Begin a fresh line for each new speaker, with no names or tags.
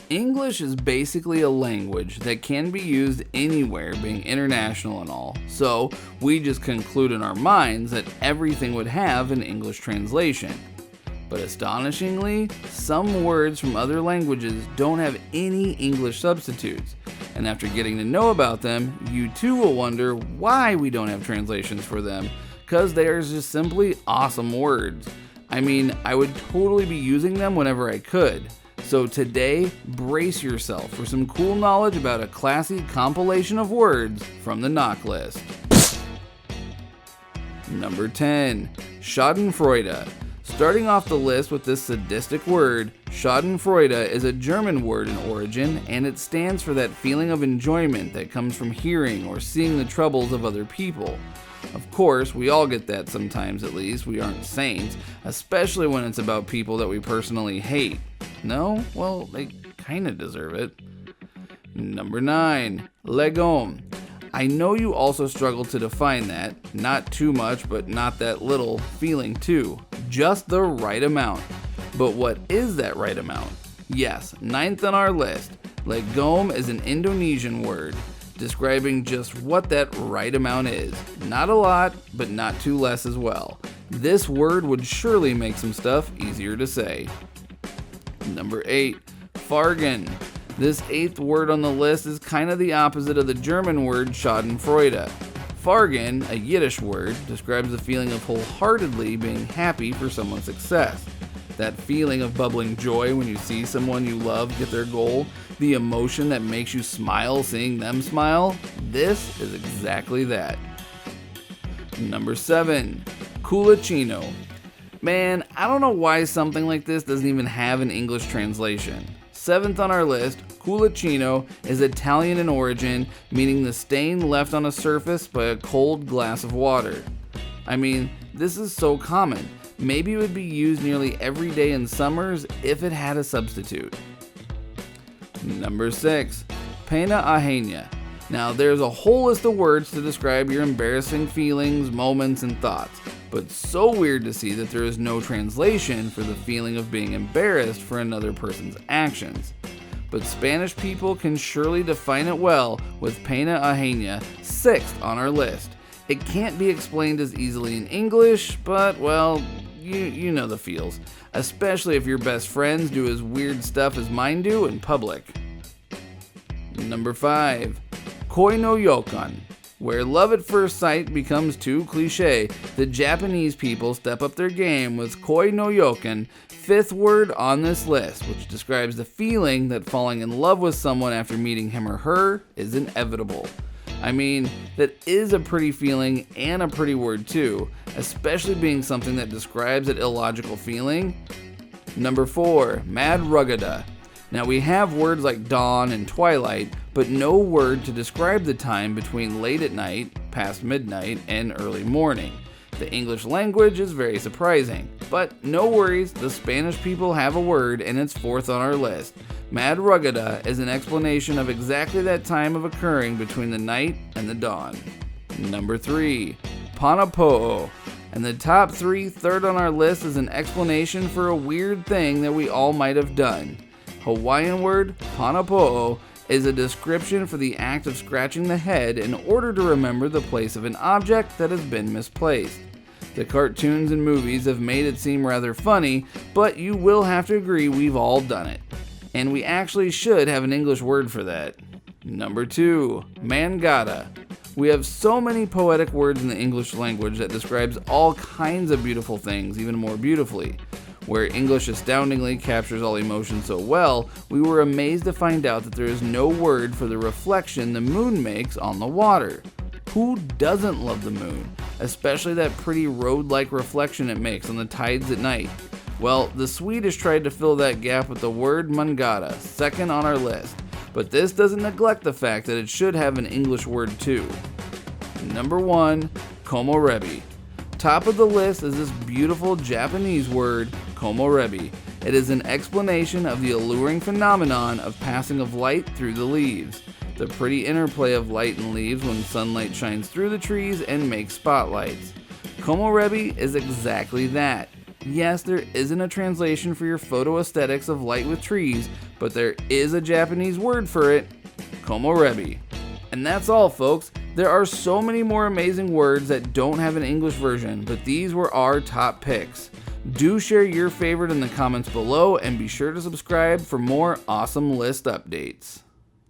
English is basically a language that can be used anywhere, being international and all. So we just conclude in our minds that everything would have an English translation. But astonishingly, some words from other languages don't have any English substitutes. And after getting to know about them, you too will wonder why we don't have translations for them, because they are just simply awesome words. I mean, I would totally be using them whenever I could. So today, brace yourself for some cool knowledge about a classy compilation of words from the knock list. Number 10. Schadenfreude. Starting off the list with this sadistic word, Schadenfreude is a German word in origin, and it stands for that feeling of enjoyment that comes from hearing or seeing the troubles of other people. Of course, we all get that sometimes at least, we aren't saints, especially when it's about people that we personally hate. No? Well, they kinda deserve it. Number 9. Legom. I know you also struggle to define that, not too much but not that little, feeling too. Just the right amount. But what is that right amount? Yes, 9th on our list. Legom is an Indonesian word, describing just what that right amount is. Not a lot, but not too less as well. This word would surely make some stuff easier to say. Number 8. Fargen. This 8th word on the list is kind of the opposite of the German word Schadenfreude. Fargen, a Yiddish word, describes the feeling of wholeheartedly being happy for someone's success. That feeling of bubbling joy when you see someone you love get their goal, the emotion that makes you smile seeing them smile, this is exactly that. Number 7. Culicino. Man, I don't know why something like this doesn't even have an English translation. 7th on our list, culicino is Italian in origin, meaning the stain left on a surface by a cold glass of water. I mean, this is so common. Maybe it would be used nearly every day in summers if it had a substitute. Number 6. Pena ajena. Now, there's a whole list of words to describe your embarrassing feelings, moments, and thoughts, but so weird to see that there is no translation for the feeling of being embarrassed for another person's actions. But Spanish people can surely define it well with pena ajena, 6th on our list. It can't be explained as easily in English, but, well, you know the feels, especially if your best friends do as weird stuff as mine do in public. Number 5. Koi no yokan. Where love at first sight becomes too cliche, the Japanese people step up their game with koi no yokan, 5th word on this list, which describes the feeling that falling in love with someone after meeting him or her is inevitable. I mean, that is a pretty feeling and a pretty word too, especially being something that describes that illogical feeling. Number 4, mad ruggeda. Now we have words like dawn and twilight, but no word to describe the time between late at night, past midnight, and early morning. The English language is very surprising, but no worries, the Spanish people have a word and it's 4th on our list. Mad ruggeda is an explanation of exactly that time of occurring between the night and the dawn. Number 3, panapo'o. And the top 3, 3rd on our list, is an explanation for a weird thing that we all might have done. Hawaiian word panapo'o is a description for the act of scratching the head in order to remember the place of an object that has been misplaced. The cartoons and movies have made it seem rather funny, but you will have to agree we've all done it. And we actually should have an English word for that. Number 2, mangata. We have so many poetic words in the English language that describes all kinds of beautiful things even more beautifully. Where English astoundingly captures all emotion so well, we were amazed to find out that there is no word for the reflection the moon makes on the water. Who doesn't love the moon, especially that pretty road-like reflection it makes on the tides at night? Well, the Swedish tried to fill that gap with the word mangata, 2nd on our list, but this doesn't neglect the fact that it should have an English word too. Number 1, komorebi. Top of the list is this beautiful Japanese word, komorebi. It is an explanation of the alluring phenomenon of passing of light through the leaves. The pretty interplay of light and leaves when sunlight shines through the trees and makes spotlights. Komorebi is exactly that. Yes, there isn't a translation for your photo aesthetics of light with trees, but there is a Japanese word for it, komorebi. And that's all, folks. There are so many more amazing words that don't have an English version, but these were our top picks. Do share your favorite in the comments below, and be sure to subscribe for more awesome list updates.